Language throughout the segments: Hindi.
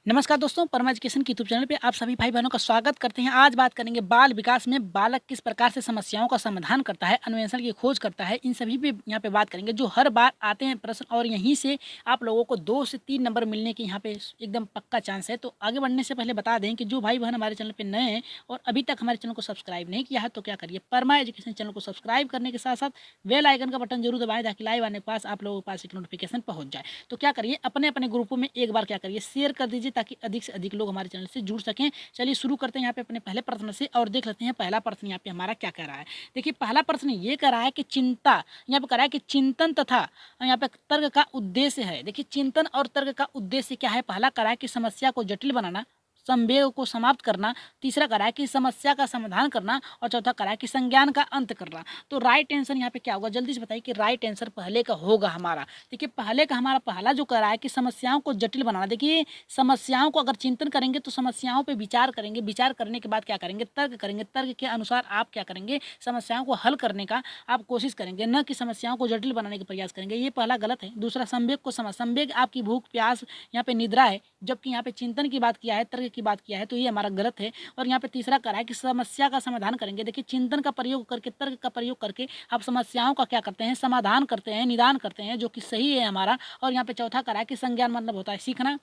नमस्कार दोस्तों, परमा एजुकेशन के यूट्यूब चैनल पे आप सभी भाई बहनों का स्वागत करते हैं। आज बात करेंगे बाल विकास में बालक किस प्रकार से समस्याओं का समाधान करता है, अन्वेषण की खोज करता है। इन सभी पे यहाँ पे बात करेंगे जो हर बार आते हैं प्रश्न, और यहीं से आप लोगों को 2 से 3 नंबर मिलने की यहाँ पे एकदम पक्का चांस है। तो आगे बढ़ने से पहले बता दें कि जो भाई बहन हमारे चैनल पर नए हैं और अभी तक हमारे चैनल को सब्सक्राइब नहीं किया है तो क्या करिए, परमा एजुकेशन चैनल को सब्सक्राइब करने के साथ साथ बेल आइकन का बटन जरूर दबाएं ताकि लाइव आने के पास आप लोगों के पास एक नोटिफिकेशन पहुंच जाए। तो क्या करिए, अपने अपने ग्रुपों में एक बार क्या करिए, शेयर कर दीजिए ताकि अधिक से अधिक लोग हमारे चैनल से जुड़ सकें। चलिए शुरू करते हैं यहाँ पे अपने पहले प्रश्न से और देख लेते हैं पहला प्रश्न यहाँ पे हमारा क्या कह रहा है। देखिए पहला प्रश्न ये कह रहा है कि चिंता, यहाँ पे कह रहा है कि चिंतन तथा यहाँ पे तर्क का उद्देश्य है। देखिए चिंतन और तर्क का उद्देश्य क्या है। पहला कह रहा है कि समस्या को जटिल बनाना, संवेग को समाप्त करना, तीसरा करा है कि समस्या का समाधान करना, और चौथा करा है कि संज्ञान का अंत करना। तो राइट आंसर यहाँ पे क्या होगा, जल्दी से बताइए कि राइट आंसर पहले का होगा हमारा। देखिए पहले का हमारा पहला जो करा है कि समस्याओं को जटिल बनाना। देखिए समस्याओं को अगर चिंतन करेंगे तो समस्याओं पे विचार करेंगे, विचार करने के बाद क्या करेंगे, तर्क करेंगे, तर्क के अनुसार आप क्या करेंगे, समस्याओं को हल करने का आप कोशिश करेंगे, न कि समस्याओं को जटिल बनाने का प्रयास करेंगे। ये पहला गलत है। दूसरा, संवेग को समझ, संवेग आपकी भूख प्यास यहाँ पे निद्रा है, जबकि यहाँ पे चिंतन की बात किया है, तर्क की बात किया है, तो ये हमारा गलत है। और यहाँ पे तीसरा करा है कि समस्या का समाधान करेंगे। देखिए चिंतन का प्रयोग करके, तर्क का प्रयोग करके आप समस्याओं का क्या करते हैं, समाधान करते हैं, निदान करते हैं, जो कि सही है हमारा। और यहाँ पे चौथा करा है कि संज्ञान मतलब होता है सीखना,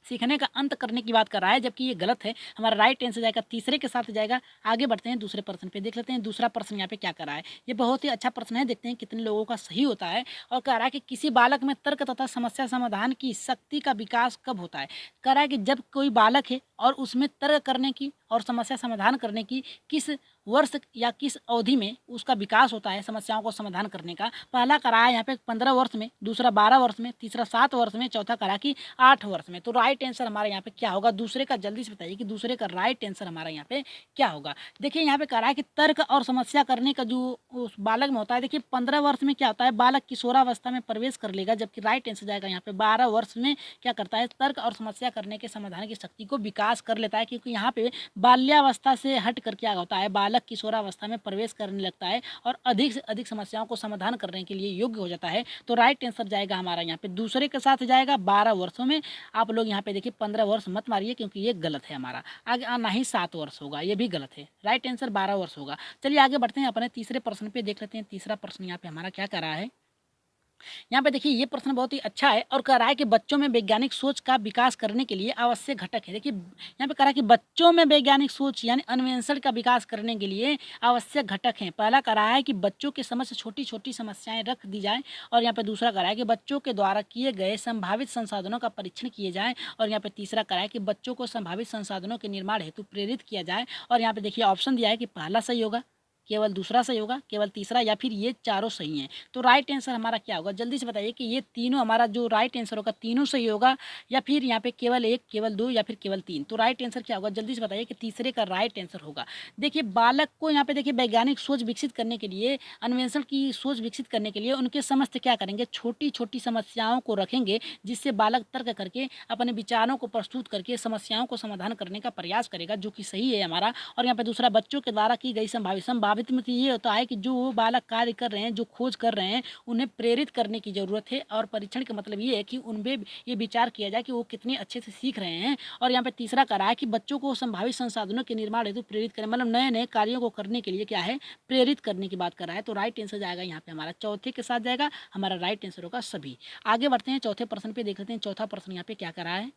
सीखने का अंत करने की बात कर रहा है, जबकि ये गलत है। हमारा राइट आंसर जाएगा तीसरे के साथ जाएगा। आगे बढ़ते हैं दूसरे प्रश्न पे, देख लेते हैं दूसरा प्रश्न यहाँ पे क्या कर रहा है। ये बहुत ही अच्छा प्रश्न है, देखते हैं कितने लोगों का सही होता है। और कह रहा है कि किसी बालक में तर्क तथा समस्या समाधान की शक्ति का विकास कब होता है। कह रहा है कि जब कोई बालक है और उसमें तर्क करने की और समस्या समाधान करने की किस वर्ष या किस अवधि में उसका विकास होता है, समस्याओं को समाधान करने का। पहला करा है यहाँ पे 15 वर्ष में, दूसरा 12 वर्ष में, तीसरा 7 वर्ष में, चौथा करा कि 8 वर्ष में। तो राइट आंसर हमारा यहाँ पे क्या होगा, दूसरे का जल्दी से बताइए कि दूसरे का राइट आंसर हमारा यहाँ पे क्या होगा। देखिए यहाँ पे कह रहा है कि तर्क और समस्या करने का जो उस बालक में होता है। देखिए 15 वर्ष में क्या होता है, बालक किशोरावस्था में प्रवेश कर लेगा, जबकि राइट आंसर जाएगा यहाँ पे 12 वर्ष में क्या करता है, तर्क और समस्या करने के समाधान की शक्ति को विकास कर लेता है। क्योंकि यहाँ पे बाल्यावस्था से हट कर क्या होता है, बालक किशोरावस्था में प्रवेश करने लगता है और अधिक से अधिक समस्याओं को समाधान करने के लिए योग्य हो जाता है। तो राइट आंसर जाएगा हमारा यहाँ पे दूसरे के साथ जाएगा 12 वर्षों में। आप लोग यहाँ पे देखिए 15 वर्ष मत मारिए क्योंकि ये गलत है हमारा। आगे आना ही 7 वर्ष होगा, ये भी गलत है। राइट आंसर 12 वर्ष होगा। चलिए आगे बढ़ते हैं अपने तीसरे प्रश्न पे, देख लेते हैं तीसरा प्रश्न यहाँ पे हमारा क्या कर रहा है। यहाँ पे देखिए ये प्रश्न बहुत ही अच्छा है और कह रहा है कि बच्चों में वैज्ञानिक सोच का विकास करने के लिए आवश्यक घटक है। देखिए यहाँ पे कह रहा है कि बच्चों में वैज्ञानिक सोच यानी अन्वेषण का विकास करने के लिए आवश्यक घटक हैं। पहला कह रहा है कि बच्चों के समझ छोटी छोटी समस्याएं रख दी जाए, और यहाँ पे दूसरा कह रहा है कि बच्चों के द्वारा किए गए संभावित संसाधनों का परीक्षण किए जाए, और यहाँ पे तीसरा कह रहा है कि बच्चों को संभावित संसाधनों के निर्माण हेतु प्रेरित किया जाए। और यहाँ पे देखिए ऑप्शन दिया है कि पहला सही होगा, केवल दूसरा सही होगा, केवल तीसरा, या फिर ये चारों सही हैं। तो राइट आंसर हमारा क्या होगा, जल्दी से बताइए कि ये तीनों हमारा जो राइट आंसर होगा तीनों सही होगा, या फिर यहाँ पे केवल एक, केवल दो, या फिर केवल तीन। तो राइट आंसर क्या होगा, जल्दी से बताइए कि तीसरे का राइट आंसर होगा। देखिए बालक को यहाँ पे देखिए वैज्ञानिक सोच विकसित करने के लिए, अन्वेषण की सोच विकसित करने के लिए उनके समस्त क्या करेंगे, छोटी छोटी समस्याओं को रखेंगे, जिससे बालक तर्क करके अपने विचारों को प्रस्तुत करके समस्याओं को समाधान करने का प्रयास करेगा, जो कि सही है हमारा। और यहाँ पे दूसरा, बच्चों के द्वारा की गई संभावित में ये होता है कि जो बालक कार्य कर रहे हैं, जो खोज कर रहे हैं, उन्हें प्रेरित करने की जरूरत है। और परीक्षण का मतलब ये है कि उनपे ये विचार किया जाए कि वो कितने अच्छे से सीख रहे हैं। और यहाँ पे तीसरा करा है कि बच्चों को संभावित संसाधनों के निर्माण हेतु प्रेरित करें, मतलब नए नए कार्यों को करने के लिए क्या है, प्रेरित करने की बात कर रहा है। तो राइट आंसर जाएगा यहाँ पे हमारा चौथे के साथ जाएगा, हमारा राइट आंसर होगा सभी। आगे बढ़ते हैं चौथे प्रश्न पे, देख लेते हैं चौथा प्रश्न यहाँ पे क्या कर रहा है।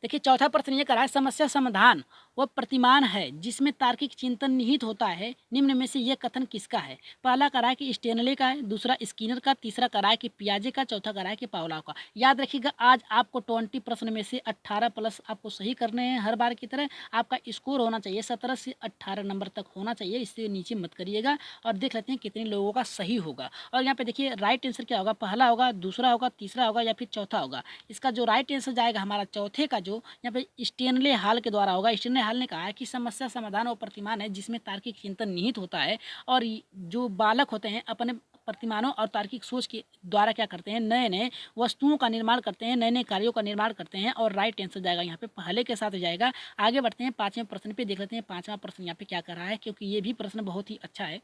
देखिए चौथा प्रश्न ये करा है, समस्या समाधान वह प्रतिमान है जिसमें तार्किक चिंतन निहित होता है, निम्न में से यह कथन किसका है। पहला करा है कि स्टेनले का है, दूसरा स्किनर का, तीसरा करा है कि पियाजे का, चौथा करा है कि पावला का। याद रखिएगा आज आपको 20 प्रश्न में से 18 प्लस आपको सही करने हैं। हर बार की तरह आपका स्कोर होना चाहिए 17 से 18 नंबर तक होना चाहिए, इससे नीचे मत करिएगा। और देख लेते हैं कितने लोगों का सही होगा। और यहाँ पे देखिए राइट आंसर क्या होगा, पहला होगा, दूसरा होगा, तीसरा होगा, या फिर चौथा होगा। इसका जो राइट आंसर जाएगा हमारा चौथे का, जो यहाँ पे स्टेनले हाल के द्वारा होगा। स्टेनले हाल ने कहा है कि समस्या समाधान और प्रतिमान है जिसमें तार्किक चिंतन निहित होता है, और जो बालक होते हैं अपने प्रतिमानों और तार्किक सोच के द्वारा क्या करते हैं, नए नए वस्तुओं का निर्माण करते हैं, नए नए कार्यों का निर्माण करते हैं। और राइट आंसर जाएगा यहाँ पे पहले के साथ जाएगा। आगे बढ़ते हैं पांचवें प्रश्न पे, देख लेते हैं पांचवा प्रश्न यहाँ पे क्या कर रहा है, क्योंकि ये भी प्रश्न बहुत ही अच्छा है।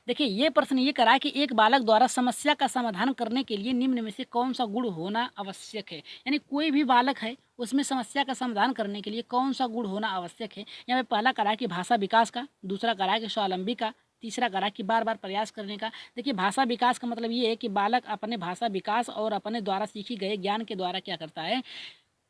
देखिए, ये प्रश्न ये करा है कि एक बालक द्वारा समस्या का समाधान करने के लिए निम्न में से कौन-सा गुण होना आवश्यक है? यानी कोई भी बालक है, उसमें समस्या का समाधान करने के लिए कौन-सा गुण होना आवश्यक है? यहाँ पे पहला करा है कि भाषा विकास का, दूसरा करा है कि स्वावलंबी का, तीसरा करा है कि बार-बार प्रयास करने का। देखिए, भाषा विकास का मतलब ये है कि बालक अपने भाषा विकास और अपने द्वारा सीखी गए ज्ञान के द्वारा क्या करता है,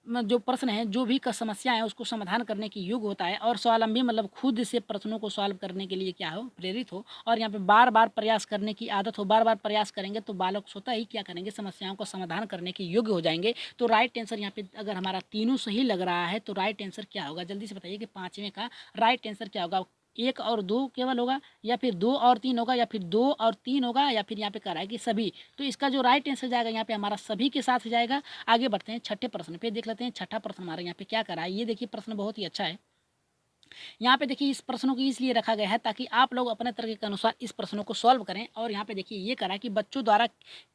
जो प्रश्न है, जो भी समस्या है उसको समाधान करने की योग्य होता है। और स्वावलंबी मतलब खुद से प्रश्नों को सॉल्व करने के लिए क्या हो, प्रेरित हो। और यहाँ पे बार बार प्रयास करने की आदत हो। बार बार प्रयास करेंगे तो बालक स्वतः ही क्या करेंगे, समस्याओं का समाधान करने के योग्य हो जाएंगे। तो राइट आंसर यहाँ पे अगर हमारा तीनों सही लग रहा है तो राइट आंसर क्या होगा, जल्दी से बताइए कि पाँचवें का राइट आंसर क्या होगा। एक और दो केवल होगा, या फिर दो और तीन होगा, या फिर दो और तीन होगा, या फिर यहाँ पे कह रहा है कि सभी। तो इसका जो राइट आंसर जाएगा यहाँ पे हमारा सभी के साथ जाएगा। आगे बढ़ते हैं छठे प्रश्न पे, देख लेते हैं छठा प्रश्न हमारे यहाँ पे क्या करा है। ये देखिए प्रश्न बहुत ही अच्छा है। यहाँ पे देखिए इस प्रश्नों को इसलिए रखा गया है ताकि आप लोग अपने तरीके के अनुसार इस प्रश्नों को सॉल्व करें। और यहाँ पे देखिए ये करा है कि बच्चों द्वारा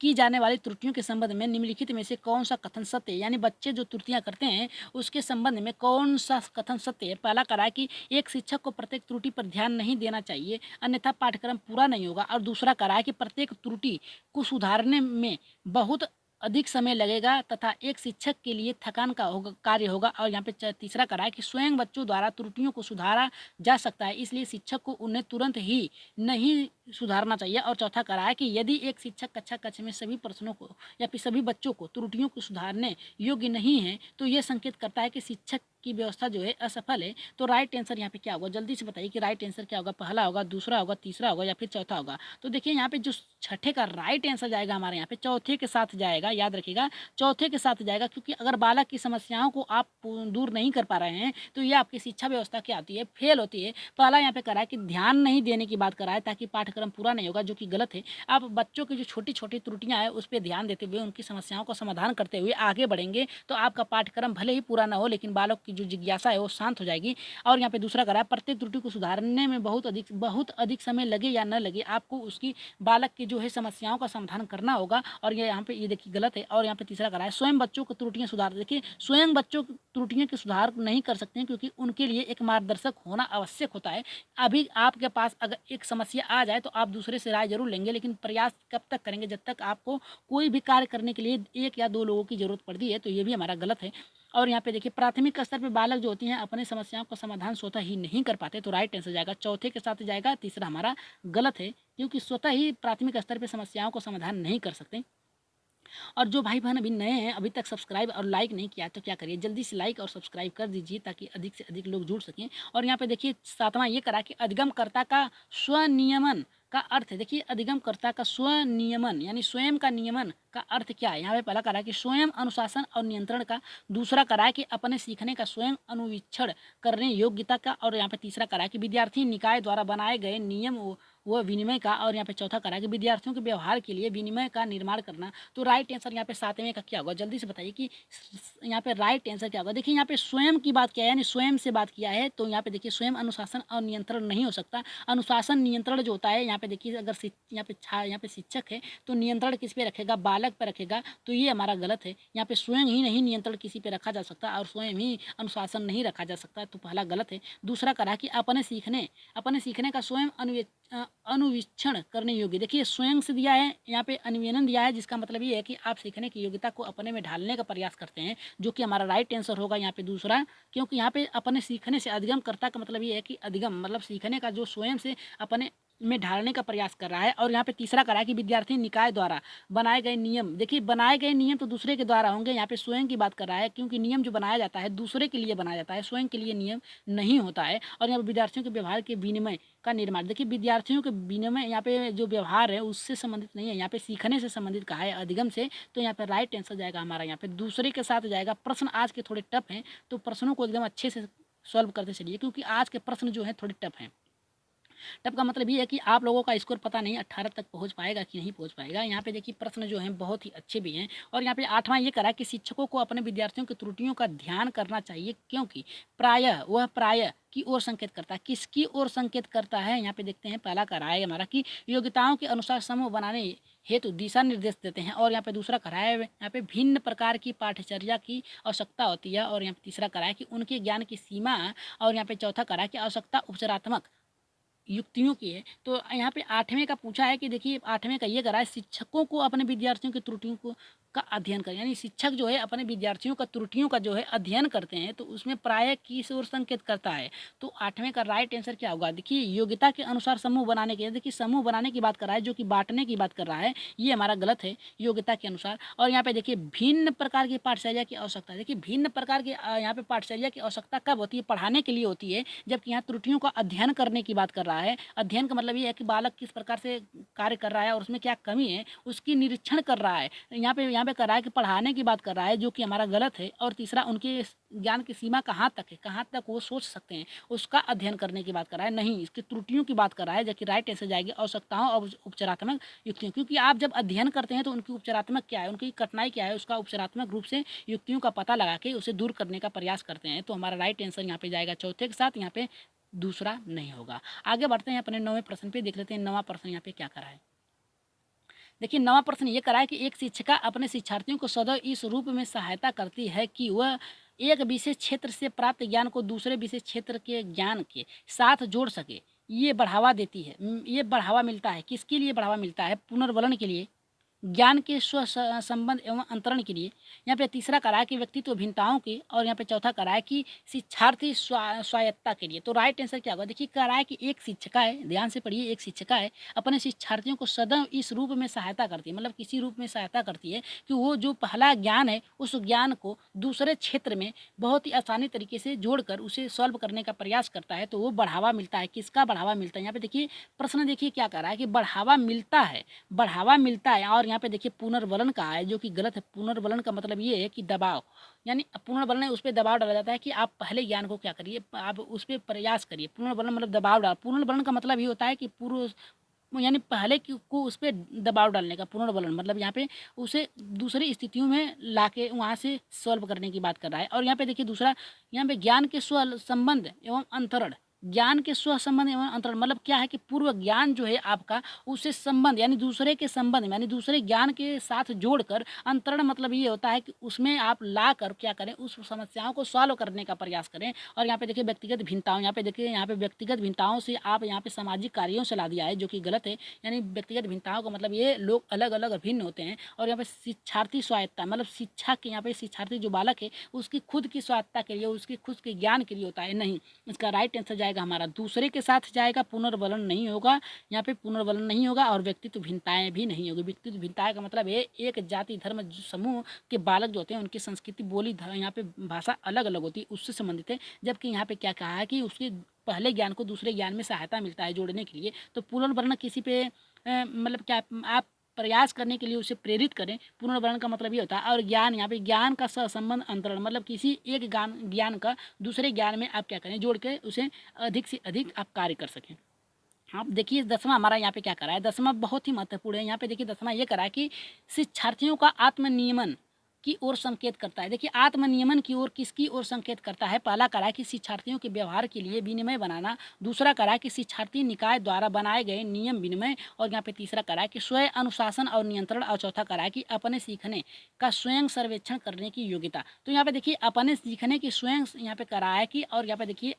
की जाने वाली त्रुटियों के संबंध में निम्नलिखित में से कौन सा कथन सत्य है। यानी बच्चे जो त्रुटियां करते हैं उसके संबंध में कौन सा कथन सत्य है। पहला करा है कि एक शिक्षक को प्रत्येक त्रुटि पर ध्यान नहीं देना चाहिए, अन्यथा पाठ्यक्रम पूरा नहीं होगा। और दूसरा करा है कि प्रत्येक त्रुटि को सुधारने में बहुत अधिक समय लगेगा तथा एक शिक्षक के लिए थकान का होगा कार्य होगा। और यहाँ पे तीसरा करा है कि स्वयं बच्चों द्वारा त्रुटियों को सुधारा जा सकता है, इसलिए शिक्षक को उन्हें तुरंत ही नहीं सुधारना चाहिए। और चौथा करा है कि यदि एक शिक्षक कक्षा कक्ष में सभी प्रश्नों को या फिर सभी बच्चों को त्रुटियों को सुधारने योग्य नहीं है तो यह संकेत करता है कि शिक्षक की व्यवस्था जो है असफल है। तो राइट आंसर यहाँ पे क्या होगा, जल्दी से बताइए कि राइट आंसर क्या होगा। पहला होगा, दूसरा होगा, तीसरा होगा, या फिर चौथा होगा। तो देखिए यहाँ पे जो छठे का राइट आंसर जाएगा हमारे यहाँ पे चौथे के साथ जाएगा। याद रखिएगा, चौथे के साथ जाएगा, क्योंकि अगर बालक की समस्याओं को आप दूर नहीं कर पा रहे हैं तो ये आपकी शिक्षा व्यवस्था क्या होती है, फेल होती है। पहला यहाँ पे करा है कि ध्यान नहीं देने की बात करा है ताकि पाठ्यक्रम पूरा नहीं होगा, जो कि गलत है। आप बच्चों की जो छोटी छोटी त्रुटियां हैं उस पर ध्यान देते हुए उनकी समस्याओं का समाधान करते हुए आगे बढ़ेंगे तो आपका पाठ्यक्रम भले ही पूरा ना हो लेकिन बालक की जो जिज्ञासा है वो शांत हो जाएगी। और यहाँ पे दूसरा करा है प्रत्येक त्रुटि को सुधारने में बहुत अधिक समय लगे या न लगे, आपको उसकी बालक की जो है समस्याओं का समाधान करना होगा। और ये यहाँ पे ये देखिए गलत है। और यहाँ पे तीसरा करा है स्वयं बच्चों को त्रुटियां सुधार, देखिए स्वयं बच्चों की त्रुटियों के सुधार नहीं कर सकते हैं क्योंकि उनके लिए एक मार्गदर्शक होना आवश्यक होता है। अभी आपके पास अगर एक समस्या आ जाए तो आप दूसरे से राय जरूर लेंगे, लेकिन प्रयास कब तक करेंगे, जब तक आपको कोई भी कार्य करने के लिए एक या दो लोगों की जरूरत पड़ती है। तो ये भी हमारा गलत है। और यहाँ पे देखिए प्राथमिक स्तर पे बालक जो होती हैं अपने समस्याओं का समाधान स्वतः ही नहीं कर पाते। तो राइट आंसर जाएगा चौथे के साथ जाएगा, तीसरा हमारा गलत है क्योंकि स्वतः ही प्राथमिक स्तर पे समस्याओं को समाधान नहीं कर सकते। और जो भाई बहन अभी नए हैं, अभी तक सब्सक्राइब और लाइक नहीं किया तो क्या करिए, जल्दी से लाइक और सब्सक्राइब कर दीजिए ताकि अधिक से अधिक लोग जुड़ सकें। और यहाँ पे देखिए सातवां ये करा कि अधिगमकर्ता का स्वनियमन का अर्थ है। देखिए अधिगमकर्ता का स्वनियमन यानी स्वयं का नियमन का अर्थ क्या है। यहाँ पे पहला करा कि स्वयं अनुशासन और नियंत्रण का, दूसरा करा है कि अपने सीखने का स्वयं अनुवीक्षण करने योग्यता का, और यहाँ पे तीसरा करा है कि विद्यार्थी निकाय द्वारा बनाए गए नियम वह विनिमय का, और यहाँ पे चौथा करा कि विद्यार्थियों के व्यवहार के लिए विनिमय का निर्माण करना। तो राइट आंसर यहाँ पे सातवें का क्या होगा, जल्दी से बताइए कि यहाँ पे राइट आंसर क्या होगा। देखिए यहाँ पे स्वयं की बात किया है यानी स्वयं से बात किया है, तो यहाँ पे देखिए स्वयं अनुशासन और नियंत्रण नहीं हो सकता। अनुशासन नियंत्रण जो होता है यहाँ पे देखिए अगर यहाँ पे शिक्षक है तो नियंत्रण किस पे रखेगा, बालक पे रखेगा। तो ये हमारा गलत है। यहाँ पे स्वयं ही नहीं नियंत्रण किसी पे रखा जा सकता और स्वयं ही अनुशासन नहीं रखा जा सकता। तो पहला गलत है। दूसरा करा कि अपने सीखने का स्वयं अनुवीक्षण करने योग्य। देखिए स्वयं से दिया है, यहाँ पे अन्वेषण दिया है, जिसका मतलब ये है कि आप सीखने की योग्यता को अपने में ढालने का प्रयास करते हैं, जो कि हमारा राइट आंसर होगा यहाँ पे दूसरा। क्योंकि यहाँ पे अपने सीखने से अधिगमकर्ता का मतलब ये है कि अधिगम मतलब सीखने का जो स्वयं से अपने में ढालने का प्रयास कर रहा है। और यहाँ पे तीसरा करा है कि विद्यार्थी निकाय द्वारा बनाए गए नियम। देखिए बनाए गए नियम तो दूसरे के द्वारा होंगे, यहाँ पे स्वयं की बात कर रहा है क्योंकि नियम जो बनाया जाता है दूसरे के लिए बनाया जाता है, स्वयं के लिए नियम नहीं होता है। और यहाँ पे विद्यार्थियों के व्यवहार के विनिमय का निर्माण, देखिए विद्यार्थियों के विनिमय यहाँ पे जो व्यवहार है उससे संबंधित नहीं है, यहाँ पे सीखने से संबंधित कहा है, अधिगम से। तो यहाँ पे राइट आंसर जाएगा हमारा यहाँ पे दूसरे के साथ जाएगा। प्रश्न आज के थोड़े टफ हैं तो प्रश्नों को एकदम अच्छे से सॉल्व करते चलिए क्योंकि आज के प्रश्न जो है थोड़े टफ हैं। टफ का मतलब ये है कि आप लोगों का स्कोर पता नहीं 18 तक पहुंच पाएगा कि नहीं पहुंच पाएगा। यहाँ पे देखिए प्रश्न जो हैं बहुत ही अच्छे भी हैं। और यहाँ पे आठवां ये करा कि शिक्षकों को अपने विद्यार्थियों की त्रुटियों का ध्यान करना चाहिए क्योंकि प्रायः की ओर संकेत करता है। किसकी ओर संकेत करता है, यहाँ पे देखते हैं। पहला करा है हमारा कि योग्यताओं के अनुसार समूह बनाने हेतु दिशा निर्देश देते हैं। और यहाँ पे दूसरा करा है यहाँ पे भिन्न प्रकार की पाठ्यचर्या की आवश्यकता होती है। और यहाँ पे तीसरा करा है कि उनके ज्ञान की सीमा। और यहाँ पे चौथा करा है कि आवश्यकता उपचारात्मक युक्तियों की है। तो यहाँ पे 8वें का पूछा है कि देखिए 8वें का ये करा है, शिक्षकों को अपने विद्यार्थियों की त्रुटियों को का अध्ययन करें। यानी शिक्षक जो है अपने विद्यार्थियों का त्रुटियों का जो है अध्ययन करते हैं, तो उसमें प्रायः किस ओर संकेत करता है। तो 8वें का राइट आंसर क्या होगा? देखिए योग्यता के अनुसार समूह बनाने के, देखिए समूह बनाने की बात कर रहा है, जो कि बाँटने की बात कर रहा है, ये हमारा गलत है, योग्यता के अनुसार। और यहाँ पे देखिए भिन्न प्रकार की पाठचर्या की आवश्यकता है। देखिए भिन्न प्रकार की यहाँ पे पाठचर्या की आवश्यकता कब होती है? पढ़ाने के लिए होती है, जबकि यहाँ त्रुटियों का अध्ययन करने की बात कर रहा है। अध्ययन का मतलब ये है कि बालक किस प्रकार से कार्य कर रहा है और उसमें क्या कमी है, उसकी निरीक्षण कर रहा है। यहाँ पे कर रहा है कि पढ़ाने की बात कर रहा है, जो कि हमारा गलत है। और तीसरा, उनके ज्ञान की सीमा कहाँ तक है, कहाँ तक वो सोच सकते हैं, उसका अध्ययन करने की बात कर रहा है, नहीं इसकी त्रुटियों की बात कर रहा है। जबकि राइट आंसर जाएगी आवश्यकताओं और उपचारात्मक युक्तियों। क्योंकि आप जब अध्ययन करते हैं तो उनकी उपचारात्मक क्या है, उनकी कठिनाई क्या है, उसका उपचारात्मक रूप से युक्तियों का पता लगा के उसे दूर करने का प्रयास करते हैं। तो हमारा राइट आंसर यहाँ पे जाएगा चौथे के साथ, यहाँ पे दूसरा नहीं होगा। आगे बढ़ते हैं अपने 9वें प्रश्न पे, देख लेते हैं 9वां प्रश्न यहाँ पे क्या करा है। देखिए 9वां प्रश्न ये करा है कि एक शिक्षिका अपने शिक्षार्थियों को सदैव इस रूप में सहायता करती है कि वह एक विशेष क्षेत्र से प्राप्त ज्ञान को दूसरे विशेष क्षेत्र के ज्ञान के साथ जोड़ सके। ये बढ़ावा देती है, ये बढ़ावा मिलता है, किसके लिए बढ़ावा मिलता है? पुनर्वलन के लिए, ज्ञान के संबंध एवं अंतरण के लिए। यहाँ पे तीसरा करा है कि व्यक्तित्व भिन्नताओं की, और यहाँ पे चौथा करा है कि शिक्षार्थी स्वायत्तता के लिए। तो राइट आंसर क्या होगा? देखिए करा है कि एक शिक्षिका है, ध्यान से पढ़िए, एक शिक्षिका है अपने शिक्षार्थियों को सदैव इस रूप में सहायता करती है, मतलब किसी रूप में सहायता करती है कि वो जो पहला ज्ञान है उस ज्ञान को दूसरे क्षेत्र में बहुत ही आसानी तरीके से जोड़कर उसे सॉल्व करने का प्रयास करता है। तो वो बढ़ावा मिलता है, किसका बढ़ावा मिलता है? यहाँ पे देखिए प्रश्न देखिए क्या कर रहा है कि बढ़ावा मिलता है, बढ़ावा मिलता है। और यहाँ पे देखिए पुनर्वलन कहा है, जो कि गलत है। पुनर्वलन का मतलब ये है कि दबाव, यानी पुनर्वलन उस पर दबाव डाला जाता है कि आप पहले ज्ञान को क्या करिए, आप उस पर प्रयास करिए। पुनर्वलन मतलब दबाव डाल, पुनर्वलन का मतलब ये होता है कि पूर्व, यानी पहले को उस पर दबाव डालने का। पुनर्वलन मतलब यहाँ पे उसे दूसरी स्थितियों में लाके वहाँ से सॉल्व करने की बात कर रहा है। और यहाँ पे देखिए दूसरा, यहाँ पे ज्ञान के स्व संबंध एवं अंतरण, ज्ञान के स्व संबंध एवं अंतरण मतलब क्या है कि पूर्व ज्ञान जो है आपका, उससे संबंध यानी दूसरे के संबंध में, यानी दूसरे ज्ञान के साथ जोड़कर, अंतरण मतलब ये होता है कि उसमें आप ला कर क्या करें, उस समस्याओं को सॉल्व करने का प्रयास करें। और यहाँ पे देखिए व्यक्तिगत भिन्नताओं, यहाँ पे देखिए यहाँ पे व्यक्तिगत भिन्नताओं से आप यहाँ पे सामाजिक कार्यों से ला दिया है, जो कि गलत है। यानी व्यक्तिगत भिन्नताओं का मतलब ये लोग अलग अलग भिन्न होते हैं। और यहाँ पे शिक्षार्थी स्वायत्तता मतलब शिक्षा के, यहाँ पे शिक्षार्थी जो बालक है उसकी खुद की स्वायत्तता के लिए, उसकी खुद के ज्ञान के लिए होता है, नहीं। इसका राइट आंसर जाएगा हमारा दूसरे के साथ जाएगा, पुनर्वलन नहीं होगा, यहाँ पे पुनर्वलन नहीं होगा। और व्यक्तित्व भिन्नताएं भी नहीं होगी। व्यक्तित्व भिन्नताएं का मतलब है एक जाति धर्म समूह के बालक जो होते हैं उनकी संस्कृति बोली यहाँ पे भाषा अलग अलग होती है, उससे संबंधित है। जबकि यहाँ पे क्या कहा है कि उसके पहले ज्ञान को दूसरे ज्ञान में सहायता मिलता है जोड़ने के लिए। तो पुनर्वलन किसी पे मतलब क्या आप प्रयास करने के लिए उसे प्रेरित करें, पुनर्वलन का मतलब ये होता है। और ज्ञान, यहाँ पे ज्ञान का सहसंबंध अंतरण मतलब किसी एक ज्ञान का दूसरे ज्ञान में आप क्या करें, जोड़ के उसे अधिक से अधिक आप कार्य कर सकें। आप देखिए 10वां हमारा यहाँ पे क्या करा है, 10वां बहुत ही महत्वपूर्ण है। यहाँ पे देखिए 10वां ये करा है कि शिक्षार्थियों का आत्मनियमन की ओर संकेत करता है। देखिए आत्मनियमन की ओर किसकी ओर संकेत करता है? पहला करा है कि शिक्षार्थियों के व्यवहार के लिए विनिमय बनाना, दूसरा करा है कि शिक्षार्थी निकाय द्वारा बनाए गए नियम विनिमय, और यहाँ पे तीसरा करा है कि स्वयं अनुशासन और नियंत्रण, और चौथा करा है कि अपने सीखने का स्वयं सर्वेक्षण करने की योग्यता। तो यहाँ पे देखिए अपने सीखने की स्वयं यहाँ पे करा है कि, और यहाँ पे देखिए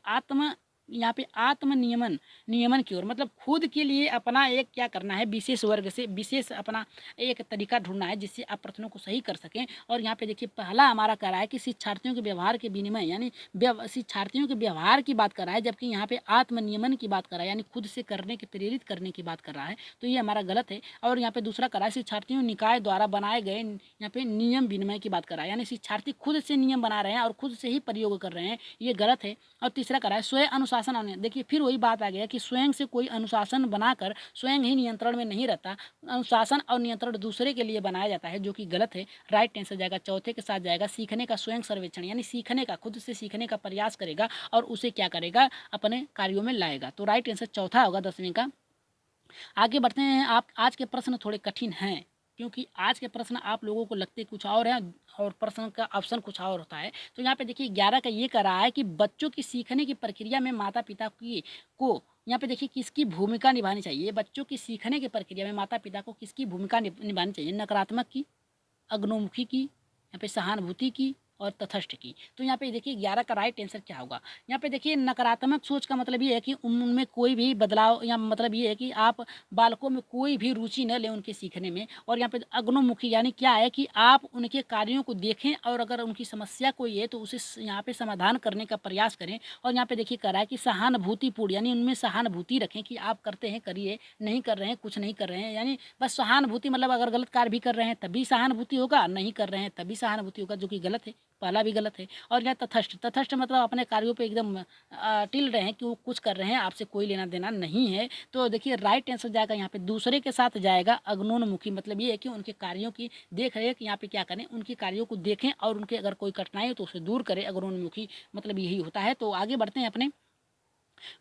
यहाँ पे आत्मनियमन, नियमन की ओर मतलब खुद के लिए अपना एक क्या करना है, विशेष वर्ग से विशेष अपना एक तरीका ढूंढना है जिससे आप प्रश्नों को सही कर सकें। और यहाँ पे देखिए पहला हमारा कर रहा है कि शिक्षार्थियों के व्यवहार के विनिमय, यानी शिक्षार्थियों के व्यवहार की बात कर रहा है, जबकि यहाँ पे आत्मनियमन की बात कर रहा है, यानी खुद से करने की प्रेरित करने की बात कर रहा है। तो ये हमारा गलत है। और यहाँ पे दूसरा कर रहा है शिक्षार्थियों निकाय द्वारा बनाए गए, यहाँ पे नियम विनिमय की बात कर रहा है, यानी शिक्षार्थी खुद से नियम बना रहे हैं और खुद से ही प्रयोग कर रहे हैं, ये गलत है। और तीसरा करा है स्वयं अनुशासन और देखिए फिर वही बात आ गया कि स्वयं से कोई अनुशासन बनाकर स्वयं ही नियंत्रण में नहीं रहता, अनुशासन और नियंत्रण दूसरे के लिए बनाया जाता है, जो कि गलत है। राइट आंसर जाएगा चौथे के साथ जाएगा सीखने का स्वयं सर्वेक्षण, यानी सीखने का, खुद से सीखने का प्रयास करेगा और उसे क्या करेगा, अपने कार्यों में लाएगा। तो राइट आंसर चौथा होगा 10वीं का। आगे बढ़ते हैं। आप आज के प्रश्न थोड़े कठिन हैं, क्योंकि आज के प्रश्न आप लोगों को लगते कुछ और हैं और प्रश्न का ऑप्शन कुछ और होता है। तो यहाँ पे देखिए 11 का ये कर रहा है कि बच्चों की सीखने की प्रक्रिया में माता पिता की को यहाँ पे देखिए किसकी भूमिका निभानी चाहिए। बच्चों की सीखने की प्रक्रिया में माता पिता को किसकी भूमिका निभानी चाहिए? नकारात्मक की, अग्नोमुखी की, यहाँ पे सहानुभूति की, और तटस्थ की। तो यहाँ पे देखिए 11 का राइट आंसर क्या होगा। यहाँ पे देखिए नकारात्मक सोच का मतलब ये है कि उनमें कोई भी बदलाव, या मतलब ये है कि आप बालकों में कोई भी रुचि न लें उनके सीखने में। और यहाँ पे अग्नोमुखी यानी क्या है कि आप उनके कार्यों को देखें और अगर उनकी समस्या कोई है तो उसे यहाँ पे समाधान करने का प्रयास करें। और यहाँ पे देखिए कह रहा है कि सहानुभूतिपूर्ण यानी उनमें सहानुभूति रखें कि आप करते हैं करिए, नहीं कर रहे हैं कुछ नहीं कर रहे हैं, यानी बस सहानुभूति मतलब अगर गलत कार्य भी कर रहे हैं तभी सहानुभूति होगा, नहीं कर रहे हैं तभी सहानुभूति होगा, जो कि गलत है, पहला भी गलत है। और यह तटस्थ, तटस्थ मतलब अपने कार्यों पे एकदम टिल रहे हैं कि वो कुछ कर रहे हैं, आपसे कोई लेना देना नहीं है। तो देखिए राइट आंसर जाएगा यहाँ पे दूसरे के साथ जाएगा अग्नोन्मुखी, मतलब ये है कि उनके कार्यों की देख रेख यहाँ पे क्या करें, उनके कार्यों को देखें और उनके अगर कोई कठिनाई हो तो उसे दूर करें, अग्नोन्मुखी मतलब यही होता है। तो आगे बढ़ते हैं अपने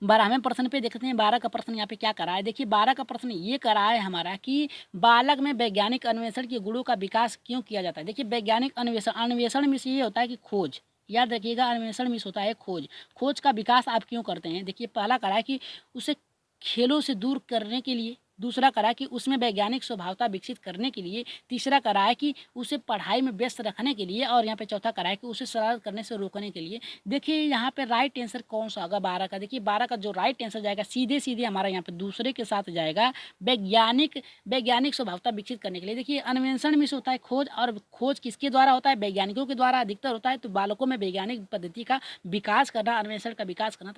12वें प्रश्न पे, देखते हैं 12 का प्रश्न यहाँ पे क्या करा है। देखिए 12 का प्रश्न ये करा है हमारा कि बालक में वैज्ञानिक अन्वेषण के गुणों का विकास क्यों किया जाता है। देखिए वैज्ञानिक अन्वेषण, अन्वेषण में से ये होता है कि खोज, याद रखिएगा अन्वेषण में होता है खोज, खोज का विकास आप क्यों करते हैं। देखिए पहला करा है कि उसे खेलों से दूर करने के लिए, दूसरा करा है कि उसमें वैज्ञानिक स्वभावता विकसित करने के लिए, तीसरा करा है कि उसे पढ़ाई में व्यस्त रखने के लिए, और यहाँ पे चौथा करा है कि उसे शरारत करने से रोकने के लिए। देखिए यहाँ पे राइट आंसर कौन सा होगा 12 का। देखिए 12 का जो राइट आंसर जाएगा सीधे सीधे हमारा यहाँ पे दूसरे के साथ जाएगा, वैज्ञानिक, वैज्ञानिक स्वभावता विकसित करने के लिए। देखिए अन्वेषण में से होता है खोज, और खोज किसके द्वारा होता है, वैज्ञानिकों के द्वारा अधिकतर होता है। तो बालकों में वैज्ञानिक पद्धति का विकास करना, अन्वेषण का विकास करना,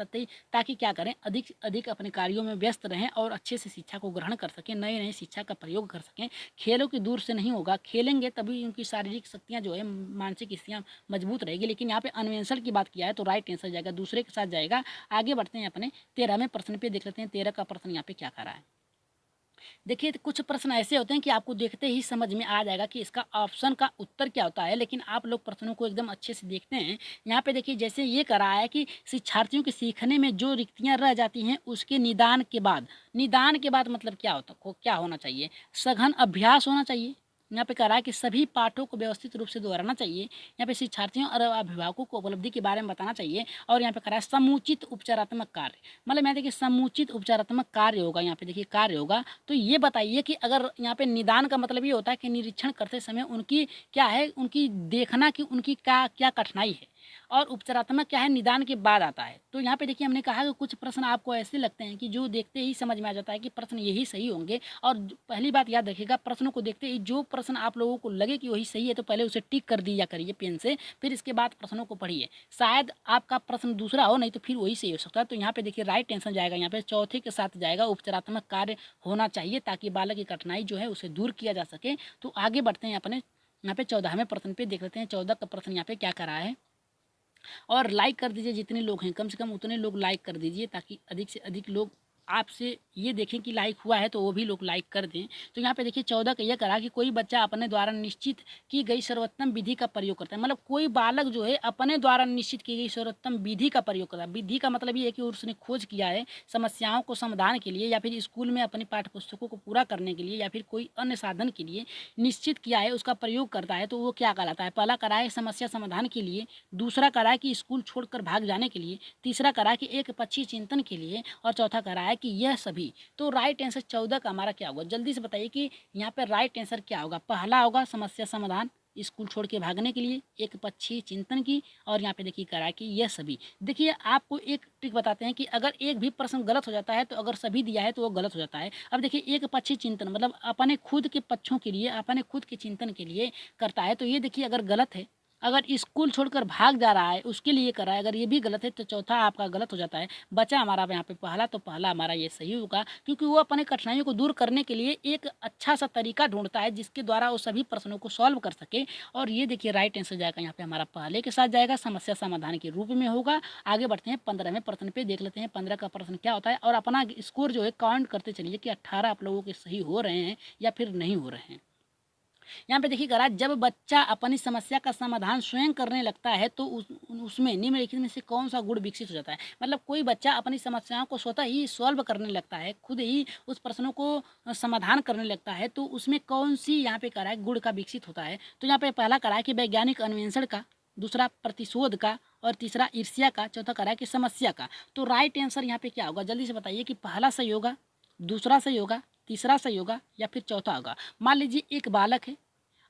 ताकि क्या करें, अधिक अधिक अपने कार्यों में व्यस्त रहें और अच्छे से शिक्षा को ग्रहण कर सकें, नए नए शिक्षा का प्रयोग कर सकें। खेलों की दूर से नहीं होगा, खेलेंगे तभी उनकी शारीरिक शक्तियाँ जो है, मानसिक स्थितियाँ मजबूत रहेगी। लेकिन यहाँ पे अन्वेषण की बात किया है तो राइट आंसर जाएगा दूसरे के साथ जाएगा। आगे बढ़ते हैं अपने 13वें प्रश्न पे, देख लेते हैं 13 का प्रश्न यहाँ पे क्या कर रहा है। देखिए कुछ प्रश्न ऐसे होते हैं कि आपको देखते ही समझ में आ जाएगा कि इसका ऑप्शन का उत्तर क्या होता है, लेकिन आप लोग प्रश्नों को एकदम अच्छे से देखते हैं। यहाँ पे देखिए जैसे ये करा है कि शिक्षार्थियों के सीखने में जो रिक्तियाँ रह जाती हैं उसके निदान के बाद, निदान के बाद मतलब क्या होता, को क्या होना चाहिए, सघन अभ्यास होना चाहिए। यहाँ पे कह रहा है कि सभी पाठों को व्यवस्थित रूप से दोहराना चाहिए। यहाँ पे शिक्षार्थियों और अभिभावकों को उपलब्धि के बारे में बताना चाहिए। और यहाँ पे कह रहा है समुचित उपचारात्मक कार्य, मतलब यहाँ देखिए समुचित उपचारात्मक कार्य होगा, यहाँ पे देखिए कार्य होगा। तो ये बताइए कि अगर यहाँ पे निदान का मतलब ये होता है कि निरीक्षण करते समय उनकी क्या है, उनकी देखना कि उनकी क्या क्या कठिनाई है, और उपचारात्मक क्या है, निदान के बाद आता है। तो यहाँ पे देखिए हमने कहा कि कुछ प्रश्न आपको ऐसे लगते हैं कि जो देखते ही समझ में आ जाता है कि प्रश्न यही सही होंगे। और पहली बात याद रखिएगा, प्रश्नों को देखते ही जो प्रश्न आप लोगों को लगे कि वही सही है तो पहले उसे टिक कर दिया करिए पेन से, फिर इसके बाद प्रश्नों को पढ़िए। शायद आपका प्रश्न दूसरा हो, नहीं तो फिर वही सही हो सकता है। तो यहाँ पे देखिए राइट आंसर जाएगा, यहाँ पे चौथे के साथ जाएगा, उपचारात्मक कार्य होना चाहिए ताकि बालक की कठिनाई जो है उसे दूर किया जा सके। तो आगे बढ़ते हैं अपने यहाँ पे 14वें प्रश्न पे, देख लेते हैं 14 का प्रश्न यहाँ पे क्या करा है। और लाइक कर दीजिए, जितने लोग हैं कम से कम उतने लोग लाइक कर दीजिए ताकि अधिक से अधिक लोग आपसे ये देखें कि लाइक हुआ है तो वो भी लोग लाइक कर दें। तो यहाँ पे देखिए 14 का यह करा कि कोई बच्चा अपने द्वारा निश्चित की गई सर्वोत्तम विधि का प्रयोग करता है, मतलब कोई बालक जो है अपने द्वारा निश्चित की गई सर्वोत्तम विधि का प्रयोग करता है। विधि का मतलब ये है कि उसने खोज किया है समस्याओं को समाधान के लिए, या फिर स्कूल में अपनी पाठ्य पुस्तकों को पूरा करने के लिए, या फिर कोई अन्य साधन के लिए निश्चित किया है उसका प्रयोग करता है, तो वो क्या कहलाता है। पहला करा है समस्या समाधान के लिए, दूसरा करा है कि स्कूल छोड़कर भाग जाने के लिए, तीसरा करा है कि एक पक्षी चिंतन के लिए, और चौथा करा है कि यह सभी। तो राइट आंसर 14 का हमारा क्या होगा, जल्दी से बताइए कि यहाँ पे राइट आंसर क्या होगा। पहला होगा समस्या समाधान, स्कूल छोड़ के भागने के लिए, एक पक्षी चिंतन की, और यहाँ पे देखिए करा कि यह सभी। देखिए आपको एक ट्रिक बताते हैं कि अगर एक भी प्रश्न गलत हो जाता है तो अगर सभी दिया है तो वो गलत हो जाता है। अब देखिए एक पक्षी चिंतन मतलब अपने खुद के पक्षों के लिए, अपने खुद के चिंतन के लिए करता है, तो ये देखिए अगर गलत है। अगर स्कूल छोड़कर भाग जा रहा है उसके लिए कर रहा है, अगर ये भी गलत है तो चौथा आपका गलत हो जाता है। बचा हमारा यहाँ पे पहला, तो पहला हमारा ये सही होगा, क्योंकि वो अपने कठिनाइयों को दूर करने के लिए एक अच्छा सा तरीका ढूंढता है जिसके द्वारा वो सभी प्रश्नों को सॉल्व कर सके। और ये देखिए राइट आंसर जाएगा यहाँ पे हमारा पहले के साथ जाएगा, समस्या समाधान के रूप में होगा। आगे बढ़ते हैं 15वें प्रश्न पे, देख लेते हैं 15 का प्रश्न क्या होता है, और अपना स्कोर जो है काउंट करते चलिए कि 18 आप लोगों के सही हो रहे हैं या फिर नहीं हो रहे हैं। यहाँ पे देखिएगा जब बच्चा अपनी समस्या का समाधान स्वयं करने लगता है तो उसमें निम्नलिखित में से कौन सा गुण विकसित हो जाता है। मतलब कोई बच्चा अपनी समस्याओं को स्वतः ही सॉल्व करने लगता है, खुद ही उस प्रश्नों को समाधान करने लगता है, तो उसमें कौन सी यहाँ पे करा है गुण का विकसित होता है। तो यहाँ पे पहला करा है कि वैज्ञानिक अन्वेषण का, दूसरा प्रतिशोध का, और तीसरा ईर्ष्या का, चौथा करा है कि समस्या का। तो राइट आंसर यहाँ पे क्या होगा, जल्दी से बताइए कि पहला सही होगा, दूसरा सही होगा, तीसरा सही होगा, या फिर चौथा होगा। मान लीजिए एक बालक है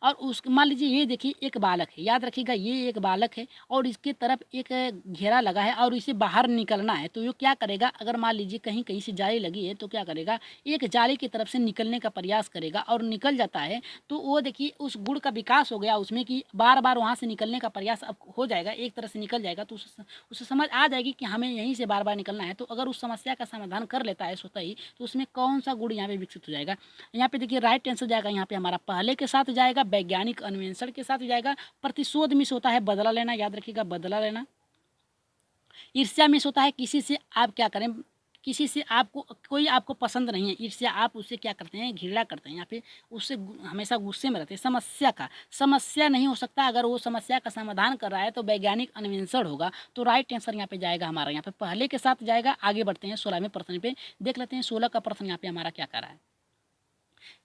और उस मान लीजिए ये देखिए एक बालक है, याद रखिएगा ये एक बालक है और इसके तरफ एक घेरा लगा है और इसे बाहर निकलना है। तो ये क्या करेगा, अगर मान लीजिए कहीं कहीं से जाली लगी है तो क्या करेगा, एक जाली की तरफ से निकलने का प्रयास करेगा और निकल जाता है। तो वो देखिए उस गुण का विकास हो गया उसमें कि बार बार वहाँ से निकलने का प्रयास अब हो जाएगा, एक तरह से निकल जाएगा। तो उसे समझ आ जाएगी कि हमें यहीं से बार बार निकलना है। तो अगर उस समस्या का समाधान कर लेता है स्वतः ही, तो उसमें कौन सा गुण यहाँ पे विकसित हो जाएगा। यहाँ पे देखिए राइट आंसर जाएगा, यहाँ पे हमारा पहले के साथ जाएगा, वैज्ञानिक अन्वेषण के साथ जाएगा। प्रतिशोध मिस होता है बदला लेना, याद रखिएगा बदला लेना। ईर्ष्या मिस होता है किसी से आप क्या करें, किसी से आपको कोई आपको पसंद नहीं है, ईर्ष्या आप उससे क्या करते हैं, घृणा करते हैं, यहाँ पे उससे हमेशा गुस्से में रहते हैं। समस्या नहीं हो सकता, अगर वो समस्या का समाधान कर रहा है तो वैज्ञानिक अन्वेषण होगा। तो राइट आंसर यहाँ पे जाएगा हमारा, यहाँ पे पहले के साथ जाएगा। आगे बढ़ते हैं 16वें प्रश्न पे, देख लेते हैं 16 का प्रश्न यहाँ पे हमारा क्या कर रहा है।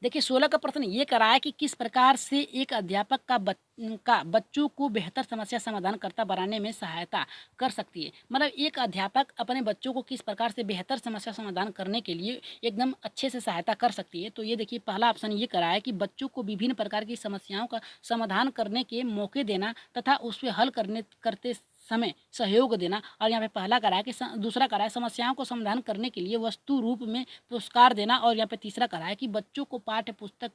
देखिए 16 का प्रश्न ये करा है कि किस प्रकार से एक अध्यापक का बच्चों को बेहतर समस्या समाधान करता बनाने में सहायता कर सकती है। मतलब एक अध्यापक अपने बच्चों को किस प्रकार से बेहतर समस्या समाधान करने के लिए एकदम अच्छे से सहायता कर सकती है। तो ये देखिए पहला ऑप्शन ये करा है कि बच्चों को विभिन्न प्रकार की समस्याओं का समाधान करने के मौके देना तथा उस पर हल करते समय सहयोग देना। और यहाँ पे पहला करा है कि दूसरा करा है समस्याओं को समाधान करने के लिए वस्तु रूप में पुरस्कार देना। और यहाँ पे तीसरा करा है कि बच्चों को पाठ्य पुस्तक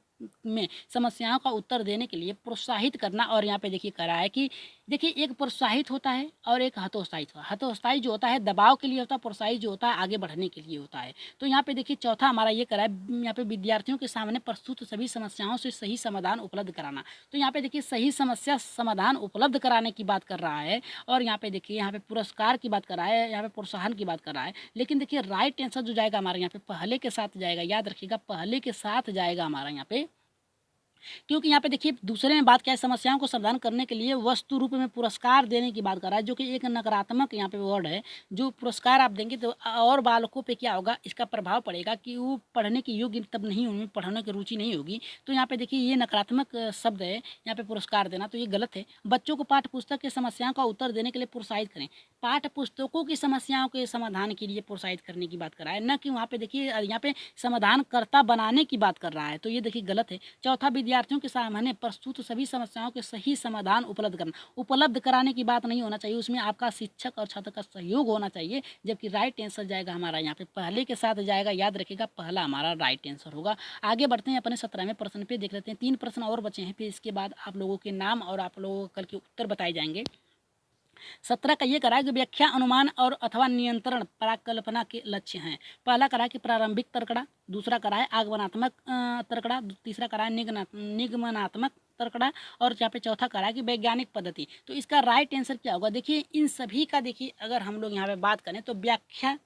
में समस्याओं का उत्तर देने के लिए प्रोत्साहित करना। और यहाँ पे देखिए करा है कि देखिए एक प्रोत्साहित होता है और एक हतोत्साहित होता है। हतोत्साहित जो होता है दबाव के लिए होता है, प्रोत्साहित जो होता है आगे बढ़ने के लिए होता है। तो यहाँ पे देखिए चौथा हमारा ये करा है, यहाँ पे विद्यार्थियों के सामने प्रस्तुत सभी समस्याओं से सही समाधान उपलब्ध कराना। तो यहाँ पे देखिए सही समस्या समाधान उपलब्ध कराने की बात कर रहा है। और यहाँ पे देखिए यहाँ पे पुरस्कार की बात कर रहा है, यहाँ पे प्रोत्साहन की बात कर रहा है। लेकिन देखिए राइट आंसर जो जाएगा हमारे यहाँ पे पहले के साथ जाएगा, याद रखिएगा पहले के साथ जाएगा हमारा यहाँ पे। क्योंकि यहाँ पे देखिए दूसरे में बात क्या है, समस्याओं को समाधान करने के लिए वस्तु रूप में पुरस्कार देने की बात कर रहा है, जो कि एक नकारात्मक यहाँ पे वर्ड है। जो पुरस्कार आप देंगे तो और बालकों पे क्या होगा, इसका प्रभाव पड़ेगा कि वो पढ़ने की योग्य तब नहीं, उनमें पढ़ने की रुचि नहीं होगी। तो यहाँ पे देखिए ये नकारात्मक शब्द है यहाँ पे पुरस्कार देना, तो ये गलत है। बच्चों को पाठ्य पुस्तक की समस्याओं का उत्तर देने के लिए प्रोत्साहित करें। पाठ्य पुस्तकों की समस्याओं के समाधान के लिए प्रोत्साहित करने की बात कर रहा है, न कि वहाँ पे देखिए यहाँ पे समाधानकर्ता बनाने की बात कर रहा है। तो ये देखिए गलत है। चौथा विद्यार्थियों के सामने प्रस्तुत सभी समस्याओं के सही समाधान उपलब्ध करना। उपलब्ध कराने की बात नहीं होना चाहिए, उसमें आपका शिक्षक और छात्र का सहयोग होना चाहिए। जबकि राइट आंसर जाएगा हमारा यहाँ पे पहले के साथ जाएगा, याद रखिएगा पहला हमारा राइट आंसर होगा। आगे बढ़ते हैं अपने 17वें प्रश्न पे, देख लेते हैं 3 प्रश्न और बचे हैं, फिर इसके बाद आप लोगों के नाम और आप लोगों को कल के उत्तर बताए जाएंगे। 17 का ये करा है कि व्याख्या अनुमान और अथवा नियंत्रण परिकल्पना के लक्ष्य हैं। पहला करा है कि प्रारंभिक तर्कड़ा, दूसरा करा है आगमनात्मक तर्कड़ा, तीसरा करा है निगमनात्मक तर्कड़ा, और यहाँ पे चौथा करा है कि वैज्ञानिक पद्धति। तो इसका राइट आंसर क्या होगा, देखिए इन सभी का देखिए अगर हम लोग यहाँ पे बात करें तो व्याख्या,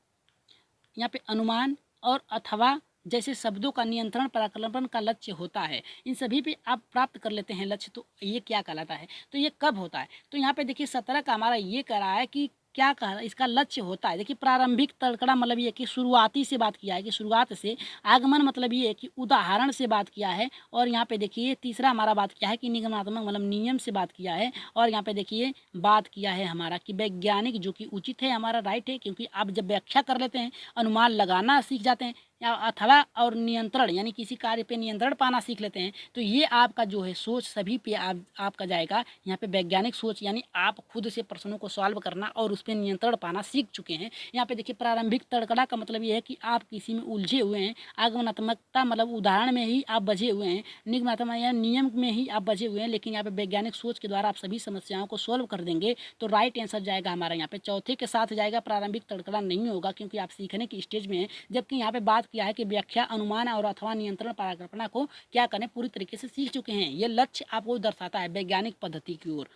यहाँ पे अनुमान और अथवा जैसे शब्दों का नियंत्रण प्राकलन का लक्ष्य होता है। इन सभी पे आप प्राप्त कर लेते हैं लक्ष्य, तो ये क्या कहलाता है, तो ये कब होता है। तो यहाँ पे देखिए 17 का हमारा ये कह रहा है कि क्या कह इसका लक्ष्य होता है। देखिए प्रारंभिक तड़कड़ा मतलब ये कि शुरुआती से बात किया है, कि शुरुआत से। आगमन मतलब ये है कि उदाहरण से बात किया है। और यहाँ पे देखिए तीसरा हमारा बात किया है कि निगमनात्मक मतलब नियम से बात किया है। और यहाँ पे देखिए बात किया है हमारा कि वैज्ञानिक, जो कि उचित है हमारा राइट है, क्योंकि आप जब व्याख्या कर लेते हैं अनुमान लगाना सीख जाते हैं, या अथवा और नियंत्रण यानी किसी कार्य पे नियंत्रण पाना सीख लेते हैं, तो ये आपका जो है सोच सभी पे आपका जाएगा। यहाँ पे वैज्ञानिक सोच यानी आप खुद से प्रश्नों को सॉल्व करना और उस पर नियंत्रण पाना सीख चुके हैं। यहाँ पे देखिए प्रारंभिक तड़कड़ा का मतलब ये है कि आप किसी में उलझे हुए हैं। आगमनात्मकता मतलब उदाहरण में ही आप बझे हुए हैं। निगमनात्मक या नियम में ही आप बझे हुए हैं, लेकिन यहाँ पे वैज्ञानिक सोच के द्वारा आप सभी समस्याओं को सॉल्व कर देंगे। तो राइट आंसर जाएगा हमारा यहाँ पे चौथे के साथ जाएगा, प्रारंभिक तड़कड़ा नहीं होगा, क्योंकि आप सीखने की स्टेज में हैं। जबकि यहाँ पे बात किया है कि व्याख्या अनुमान और अथवा नियंत्रण परिकल्पना को क्या करें पूरी तरीके से सीख चुके हैं। ये लक्ष्य आपको दर्शाता है वैज्ञानिक पद्धति की ओर।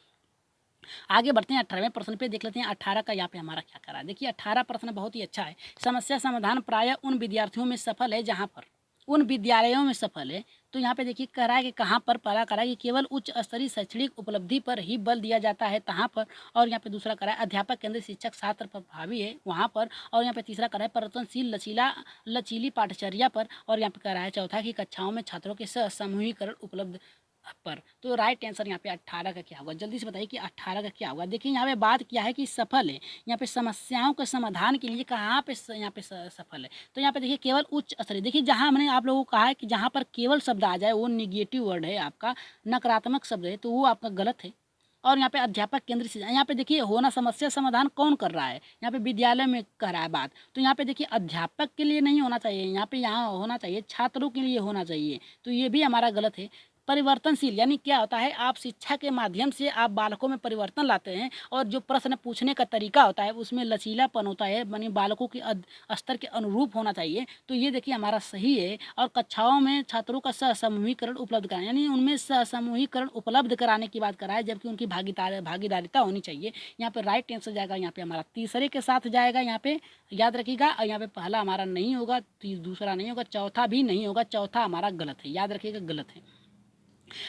आगे बढ़ते हैं 18वें प्रश्न पे, देख लेते हैं 18 का यहाँ पे हमारा क्या करा है। देखिए 18 प्रश्न बहुत ही अच्छा है। समस्या समाधान प्रायः उन विद्यार्थियों में सफल है जहाँ पर, उन विद्यालयों में सफल है। तो यहाँ पे देखिए कह रहा है कि कहाँ पर, पहला कह रहा है कि केवल उच्च स्तरीय शैक्षणिक उपलब्धि पर ही बल दिया जाता है तहाँ पर। और यहाँ पे दूसरा कह रहा है अध्यापक केंद्रित शिक्षक छात्र प्रभावी है वहाँ पर। और यहाँ पे तीसरा कह रहा है परिवर्तनशील लचीली पाठचर्या पर। और यहाँ पे कह रहा है चौथा कि कक्षाओं में छात्रों के समूहीकरण उपलब्ध पर। तो राइट आंसर यहाँ पे 18 का क्या होगा, जल्दी से बताइए कि 18 का क्या होगा। देखिए यहाँ पे बात क्या है कि सफल है, यहाँ पे समस्याओं के समाधान के लिए कहाँ पे यहाँ पे सफल है। तो यहाँ पे देखिए केवल उच्च स्तरीय, देखिए जहाँ हमने आप लोगों को कहा है कि जहाँ पर केवल शब्द आ जाए वो निगेटिव वर्ड है आपका, नकारात्मक शब्द है, तो वो आपका गलत है। और यहाँ पे अध्यापक केंद्रित शिक्षा, यहाँ पे देखिए होना समस्या समाधान कौन कर रहा है, यहाँ पे विद्यालय में कर रहा है बात, तो यहाँ पे देखिए अध्यापक के लिए नहीं होना चाहिए, यहाँ पे यहाँ होना चाहिए छात्रों के लिए होना चाहिए, तो ये भी हमारा गलत है। परिवर्तनशील यानी क्या होता है, आप शिक्षा के माध्यम से आप बालकों में परिवर्तन लाते हैं, और जो प्रश्न पूछने का तरीका होता है उसमें लचीलापन होता है, यानी बालकों के स्तर के अनुरूप होना चाहिए, तो ये देखिए हमारा सही है। और कक्षाओं में छात्रों का समूहीकरण उपलब्ध कराना, यानी उनमें समूहीकरण उपलब्ध कराने की बात कराए, जबकि उनकी भागीदारिता होनी चाहिए। यहाँ पे राइट आंसर जाएगा, यहाँ पे हमारा तीसरे के साथ जाएगा, यहाँ पे याद रखिएगा। और यहाँ पे पहला हमारा नहीं होगा, दूसरा नहीं होगा, चौथा भी नहीं होगा, चौथा हमारा गलत है, याद रखिएगा गलत है।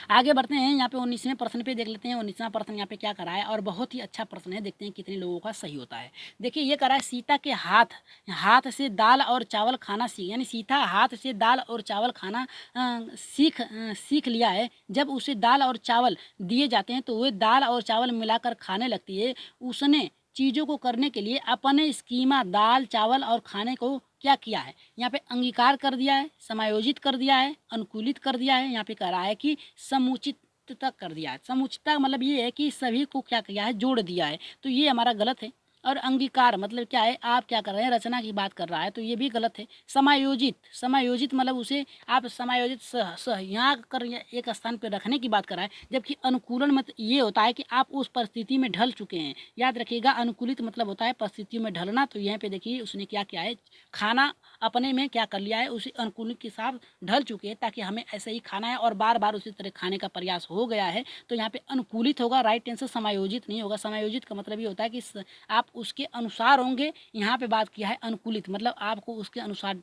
आगे बढ़ते हैं, यहाँ पे 19वें प्रश्न पे देख लेते हैं। 19वां प्रश्न यहाँ पे क्या करा है, और बहुत ही अच्छा प्रश्न है, देखते हैं कितने लोगों का सही होता है। देखिए ये करा है, सीता के हाथ से दाल और चावल खाना सीख, यानी सीता हाथ से दाल और चावल खाना सीख लिया है। जब उसे दाल और चावल दिए जाते हैं तो वह दाल और चावल मिलाकर खाने लगती है। उसने चीज़ों को करने के लिए अपने स्कीमा दाल चावल और खाने को क्या किया है, यहाँ पे अंगीकार कर दिया है, समायोजित कर दिया है, अनुकूलित कर दिया है, यहाँ पे कह रहा है कि समुचितता कर दिया है। समुचितता का मतलब ये है कि सभी को क्या किया है, जोड़ दिया है, तो ये हमारा गलत है। और अंगीकार मतलब क्या है, आप क्या कर रहे हैं, रचना की बात कर रहा है, तो ये भी गलत है। समायोजित मतलब उसे आप समायोजित यहाँ कर एक स्थान पर रखने की बात कर रहा है, जबकि अनुकूलन मतलब ये होता है कि आप उस परिस्थिति में ढल चुके हैं, याद रखिएगा। अनुकूलित मतलब होता है परिस्थितियों में ढलना, तो यहाँ पे देखिए उसने क्या किया है, खाना अपने में क्या कर लिया है, उसी अनुकूलित के साथ ढल चुके हैं, ताकि हमें ऐसे ही खाना है और बार बार उसी तरह खाने का प्रयास हो गया है, तो यहाँ पे अनुकूलित होगा, राइट आंसर समायोजित नहीं होगा। समायोजित का मतलब ये होता है कि आप उसके अनुसार होंगे, यहाँ पे बात किया है अनुकूलित मतलब आपको उसके अनुसार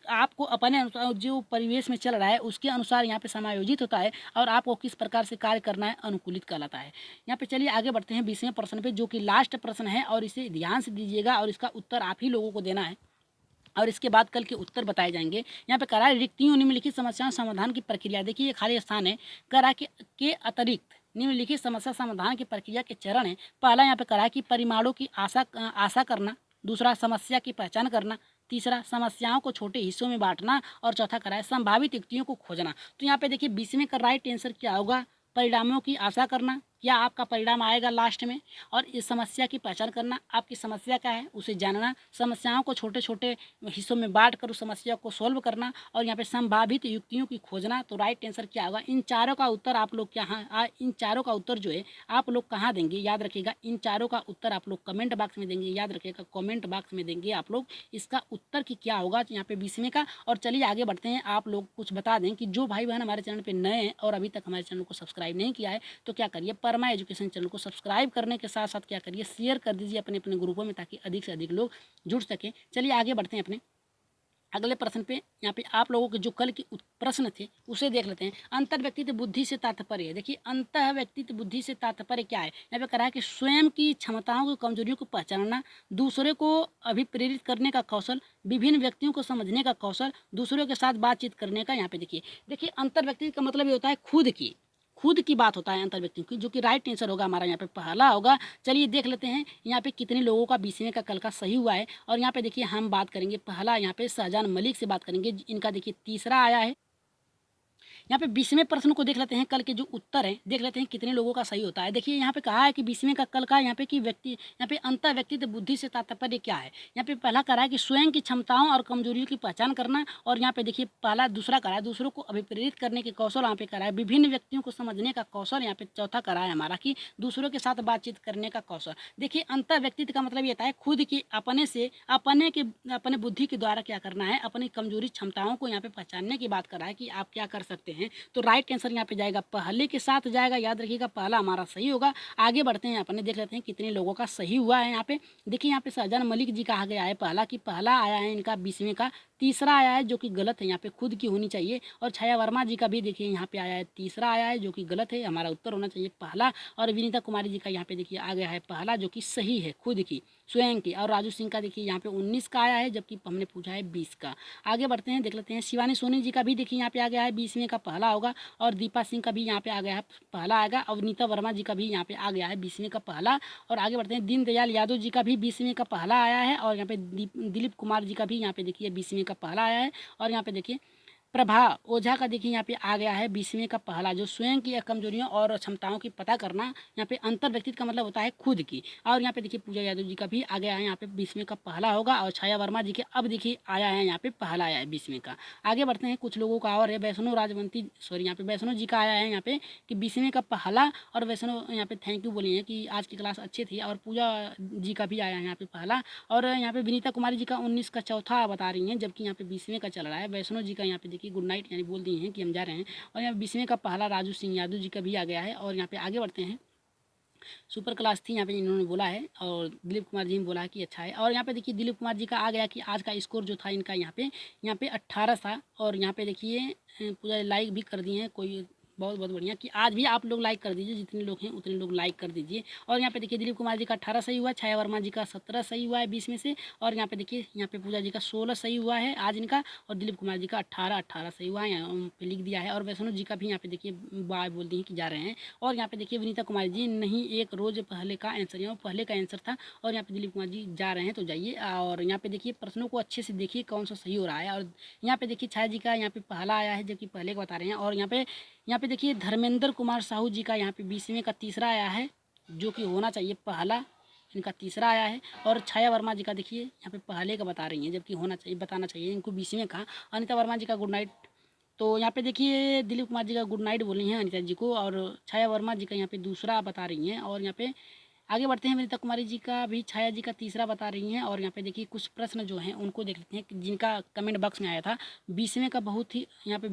आपको अपने अनुसार जो परिवेश में चल रहा है उसके अनुसार यहाँ पे समायोजित होता है, और आपको किस प्रकार से कार्य करना है अनुकूलित कहलाता है। यहाँ पे चलिए आगे बढ़ते हैं 20वें प्रश्न पे, जो कि लास्ट प्रश्न है, और इसे ध्यान से दीजिएगा और इसका उत्तर आप ही लोगों को देना है, और इसके बाद कल के उत्तर बताए जाएंगे। यहाँ पे करा है रिक्तियों निम्नलिखित समस्याओं समाधान की प्रक्रिया, देखिए ये खाली स्थान है, करा के अतिरिक्त निम्नलिखित समस्या समाधान की प्रक्रिया के चरण है। पहला यहाँ पे करा है कि परिमाणों की आशा करना, दूसरा समस्या की पहचान करना, तीसरा समस्याओं को छोटे हिस्सों में बांटना, और चौथा करा है संभावित युक्तियों को खोजना। तो यहाँ पे देखिए 20वें का राइट आंसर क्या होगा, परिणामों की आशा करना, क्या आपका परिणाम आएगा लास्ट में, और इस समस्या की पहचान करना, आपकी समस्या क्या है उसे जानना, समस्याओं को छोटे छोटे हिस्सों में बांट कर उस समस्या को सॉल्व करना, और यहाँ पे संभावित युक्तियों की खोजना। तो राइट आंसर क्या होगा, इन चारों का उत्तर आप लोग इन चारों का उत्तर जो है आप लोग कहाँ देंगे, याद रखिएगा इन चारों का उत्तर आप लोग कमेंट बॉक्स में देंगे, याद रखिएगा कमेंट बॉक्स में देंगे आप लोग इसका उत्तर की क्या होगा यहाँ पे 20वें का। और चलिए आगे बढ़ते हैं, आप लोग कुछ बता दें कि जो भाई बहन हमारे चैनल पर नए हैं और अभी तक हमारे चैनल को सब्सक्राइब नहीं किया है, तो क्या करिए, परमा एजुकेशन चैनल को सब्सक्राइब करने के साथ साथ क्या करिए, शेयर कर दीजिए अपने अपने ग्रुपों में, ताकि अधिक से अधिक लोग जुड़ सकें। चलिए आगे बढ़ते हैं अपने अगले प्रश्न पे। यहाँ पे आप लोगों के जो कल के प्रश्न थे उसे देख लेते हैं। अंतर व्यक्तित्व बुद्धि से तात्पर्य है, देखिए अंतः व्यक्तित्व बुद्धि से तात्पर्य क्या है, यहाँ पे कहा है कि स्वयं की क्षमताओं की कमजोरियों को पहचानना, दूसरे को अभिप्रेरित करने का कौशल, विभिन्न व्यक्तियों को समझने का कौशल, दूसरों के साथ बातचीत करने का। यहाँ पे देखिए अंतर व्यक्तित्व का मतलब ये होता है खुद की बात होता है अंतर व्यक्ति की, जो कि राइट आंसर होगा हमारा यहाँ पे पहला होगा। चलिए देख लेते हैं यहाँ पे कितने लोगों का 20वें का कल का सही हुआ है। और यहाँ पे देखिए हम बात करेंगे पहला, यहाँ पे शाहजान मलिक से बात करेंगे, इनका देखिए तीसरा आया है। यहाँ पे 20वें प्रश्न को देख लेते हैं, कल के जो उत्तर हैं देख लेते हैं कितने लोगों का सही होता है। देखिए यहाँ पे कहा है कि 20वें का कल का यहाँ पे कि यहाँ पे अंतर व्यक्तित्व बुद्धि से तात्पर्य क्या है। यहाँ पे पहला करा है कि स्वयं की क्षमताओं और कमजोरियों की पहचान करना, और यहाँ पे देखिए दूसरा करा है दूसरों को अभिप्रेरित करने के कौशल, यहाँ पे करा है विभिन्न व्यक्तियों को समझने का कौशल, यहाँ पे चौथा करा है हमारा कि दूसरों के साथ बातचीत करने का कौशल। देखिए अंतर व्यक्तित्व का मतलब ये होता है खुद की अपने बुद्धि के द्वारा क्या करना है, अपनी कमजोरी क्षमताओं को यहाँ पे पहचानने की बात कर रहा है कि आप क्या कर सकते हैं। तो राइट आंसर यहाँ पे जाएगा पहले के साथ जाएगा, याद रखिएगा पहला हमारा सही होगा। आगे बढ़ते हैं अपने देख लेते हैं कितने लोगों का सही हुआ है। यहाँ पे देखिए यहाँ पे शाहजान मलिक जी कहा गया है पहला, कि पहला आया है इनका 20वें का तीसरा आया है जो कि गलत है, यहाँ पे खुद की होनी चाहिए। और छाया वर्मा जी का भी देखिए यहाँ पे आया है तीसरा आया है जो कि गलत है, हमारा उत्तर होना चाहिए पहला। और विनीता कुमारी जी का यहाँ पे देखिए आ गया है पहला जो कि सही है, खुद की, स्वयं की। और राजू सिंह का देखिए यहाँ पे 19 का आया है, जबकि हमने पूछा है 20 का। आगे बढ़ते हैं, देख लेते हैं। शिवानी सोनी जी का भी देखिए यहाँ पे आ गया है 20वें का पहला होगा। और दीपा सिंह का भी यहाँ पे आ गया है पहला आएगा। और नीता वर्मा जी का भी यहाँ पे आ गया है 20वें का पहला। और आगे बढ़ते हैं, दीनदयाल यादव जी का भी 20वें का पहला आया है। और यहाँ पे दिलीप कुमार जी का भी यहाँ पे देखिए 20वें का पहला आया है। और यहाँ पे देखिए प्रभा ओझा का देखिए यहाँ पे आ गया है 20वें का पहला, जो स्वयं की कमजोरियों और क्षमताओं की पता करना। यहाँ पे अंतर व्यक्तित्व का मतलब होता है खुद की। और यहाँ पे देखिए पूजा यादव जी का भी आ गया है यहाँ पे 20वें का पहला होगा। और छाया वर्मा जी के अब देखिए आया है यहाँ पे पहला आया है 20वें का। आगे बढ़ते हैं, कुछ लोगों का और है। वैष्णो राजवंती सॉरी यहाँ पे वैष्णो जी का आया है यहाँ पे कि 20वें का पहला। और वैष्णो यहाँ पे थैंक यू बोली है कि आज की क्लास अच्छी थी। और पूजा जी का भी आया है यहाँ पे पहला। और यहाँ पे विनीता कुमारी जी का 19 का चौथा बता रही हैं, जबकि यहाँ पे 20वें का चल रहा है। वैष्णो जी का यहाँ पे देखिए गुड नाइट यानी बोल दी हैं कि हम जा रहे हैं। और यहाँ 20वें का पहला राजू सिंह यादव जी का भी आ गया है। और यहाँ पे आगे बढ़ते हैं, सुपर क्लास थी यहाँ पे इन्होंने बोला है। और दिलीप कुमार जी ने बोला है कि अच्छा है। और यहाँ पे देखिए दिलीप कुमार जी का आ गया कि आज का स्कोर जो था इनका यहाँ पे 18 था। और यहाँ पे देखिए पूरा लाइक भी कर दिए हैं, कोई बहुत बहुत बढ़िया कि आज भी आप लोग लाइक कर दीजिए, जितने लोग हैं उतने लोग लाइक कर दीजिए। और यहाँ पे देखिए दिलीप कुमार जी का 18 सही हुआ है, छाया वर्मा जी का 17 सही हुआ है 20 में से। और यहाँ पे देखिए यहाँ पे पूजा जी का 16 सही हुआ है आज इनका। और दिलीप कुमार जी का 18 सही हुआ है, यहाँ पे लिख दिया है। और वैष्णो जी का भी यहाँ पे देखिए बाय बोल दी है कि जा रहे हैं। और यहाँ पे देखिए विनीता कुमारी जी नहीं, एक रोज पहले का आंसर, यहाँ पहले का आंसर था। और यहाँ पे दिलीप कुमार जी जा रहे हैं तो जाइए। और यहाँ पे देखिए प्रश्नों को अच्छे से देखिए कौन सा सही हो रहा है। और यहाँ पे देखिए छाया जी का यहाँ पे पहला आया है, जबकि पहले का बता रहे हैं। और यहाँ पे देखिए धर्मेंद्र कुमार साहू जी का यहाँ पे 20वें का तीसरा आया है, जो कि होना चाहिए पहला, इनका तीसरा आया है। और छाया वर्मा जी का देखिए यहाँ पे पहले का बता रही हैं, जबकि होना चाहिए, बताना चाहिए इनको 20वें का। अनिता वर्मा जी का गुड नाइट, तो यहाँ पे देखिए दिलीप कुमार जी का गुड नाइट बोली हैं अनिता जी को। और छाया वर्मा जी का यहाँ पे दूसरा बता रही हैं। और यहाँ पे आगे बढ़ते हैं, विनीता कुमारी जी का भी छाया जी का तीसरा बता रही हैं। और यहाँ पे देखिए कुछ प्रश्न जो हैं उनको देख लेते हैं कि जिनका कमेंट बॉक्स में आया था 20वें का, बहुत ही यहाँ पे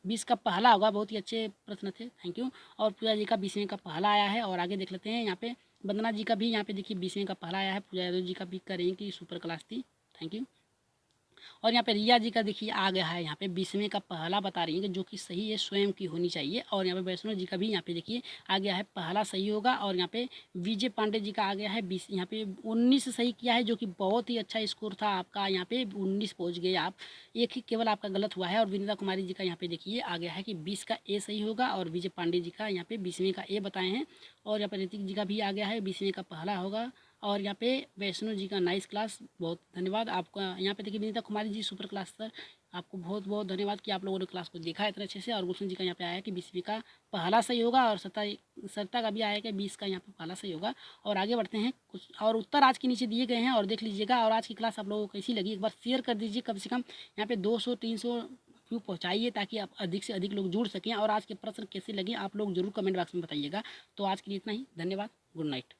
20 का पहला होगा, बहुत ही अच्छे प्रश्न थे, थैंक यू। और पूजा जी का 20वें का पहला आया है। और आगे देख लेते हैं, यहाँ पे वंदना जी का भी यहाँ पे देखिए 20वें का पहला आया है। पूजा यादव जी का भी करें कि सुपर क्लास थी, थैंक यू। और यहाँ पे रिया जी का देखिए आ गया है यहाँ पे 20वें का पहला बता रही है कि जो कि सही है, स्वयं की होनी चाहिए। और यहाँ पे वैष्णो जी का भी यहाँ पे देखिए आ गया है पहला सही होगा। और यहाँ पे विजय पांडे जी का आ गया है 20, यहाँ पे 19 सही किया है, जो कि बहुत ही अच्छा स्कोर था आपका, यहाँ पे 19 पहुँच गए आप, एक ही केवल आपका गलत हुआ है। और विनीता कुमारी जी का यहाँ पे देखिए आ गया है कि 20 का ए सही होगा। और विजय पांडे जी का यहाँ पे 20वें का ए बताए हैं। और यहाँ पे ऋतिक जी का भी आ गया है 20वें का पहला होगा। और यहाँ पे वैष्णो जी का नाइस क्लास, बहुत धन्यवाद आपका। यहाँ पे देखिए Vinita Kumari ji super class sir, आपको बहुत बहुत धन्यवाद कि आप लोगों ने क्लास को देखा है इतने अच्छे से। और गुलशन जी का यहाँ पे आया है कि 20वें का पहला सही होगा। और सरिता का भी आया है कि 20 का यहाँ पे पहला सही होगा। और आगे बढ़ते हैं, कुछ और उत्तर आज के नीचे दिए गए हैं और देख लीजिएगा। और आज की क्लास आप लोगों को कैसी लगी एक बार शेयर कर दीजिए, कम से कम यहाँ पे 200-300 व्यू पहुँचाइए, ताकि आप अधिक से अधिक लोग जुड़ सकें। और आज के प्रश्न कैसे लगे आप लोग जरूर कमेंट बॉक्स में बताइएगा। तो आज के लिए इतना ही, धन्यवाद, गुड नाइट।